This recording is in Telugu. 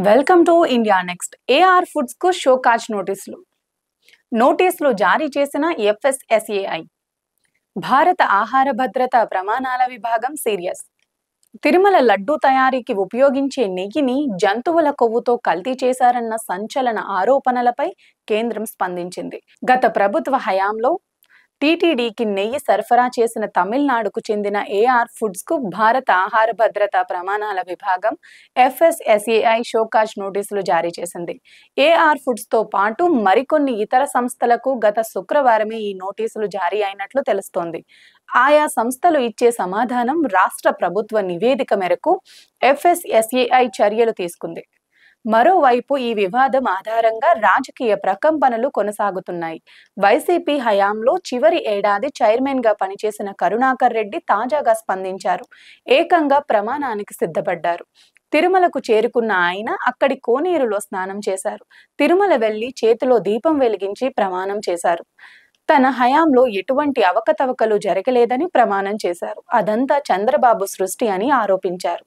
Welcome to India next. AR foods కు షోకాజ్ నోటీసులు జారీ చేసిన ఎఫ్ఎస్ఎస్ఏఐ. భారత ఆహార భద్రత ప్రమాణాల విభాగం సీరియస్. తిరుమల లడ్డూ తయారీకి ఉపయోగించే నెయ్యిని జంతువుల కొవ్వుతో కల్తీ చేశారన్న సంచలన ఆరోపణలపై కేంద్రం స్పందించింది. గత ప్రభుత్వ హయాంలో టీటీడీకి నెయ్యి సరఫరా చేసిన తమిళనాడుకు చెందిన ఏఆర్ ఫుడ్స్ కు భారత ఆహార భద్రతా ప్రమాణాల విభాగం ఎఫ్ఎస్ఎస్ఏఐ షోకాజ్ నోటీసులు జారీ చేసింది. ఏఆర్ ఫుడ్స్ తో పాటు మరికొన్ని ఇతర సంస్థలకు గత శుక్రవారమే ఈ నోటీసులు జారీ అయినట్లు తెలుస్తోంది. ఆయా సంస్థలు ఇచ్చే సమాధానం రాష్ట్ర ప్రభుత్వ నివేదిక మేరకు ఎఫ్ఎస్ఎస్ఏఐ చర్యలు తీసుకుంది. మరోవైపు ఈ వివాదం ఆధారంగా రాజకీయ ప్రకంపనలు కొనసాగుతున్నాయి. వైసీపీ హయాంలో చివరి ఏడాది చైర్మన్ గా పనిచేసిన కరుణాకర్ రెడ్డి తాజాగా స్పందించారు. ఏకంగా ప్రమాణానికి సిద్ధపడ్డారు. తిరుమలకు చేరుకున్న ఆయన అక్కడి కోనేరులో స్నానం చేశారు. తిరుమల వెళ్లి చేతిలో దీపం వెలిగించి ప్రమాణం చేశారు. తన హయాంలో ఎటువంటి అవకతవకలు జరగలేదని ప్రమాణం చేశారు. అదంతా చంద్రబాబు సృష్టి అని ఆరోపించారు.